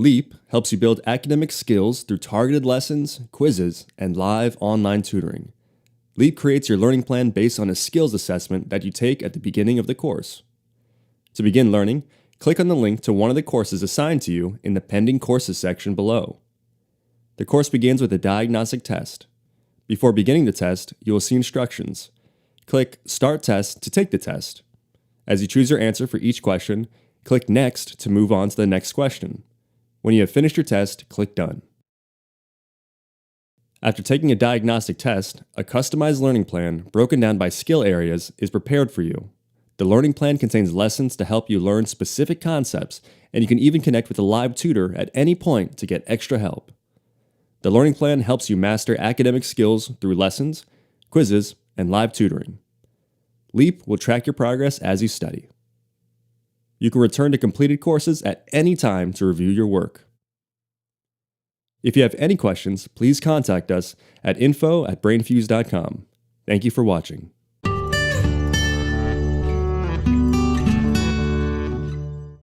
Leap helps you build academic skills through targeted lessons, quizzes, and live online tutoring. Leap creates your learning plan based on a skills assessment that you take at the beginning of the course. To begin learning, click on the link to one of the courses assigned to you in the Pending Courses section below. The course begins with a diagnostic test. Before beginning the test, you will see instructions. Click Start Test to take the test. As you choose your answer for each question, click Next to move on to the next question. When you have finished your test, click Done. After taking a diagnostic test, a customized learning plan broken down by skill areas is prepared for you. The learning plan contains lessons to help you learn specific concepts, and you can even connect with a live tutor at any point to get extra help. The learning plan helps you master academic skills through lessons, quizzes, and live tutoring. Leap will track your progress as you study. You can return to completed courses at any time to review your work. If you have any questions, please contact us at info@brainfuse.com. Thank you for watching.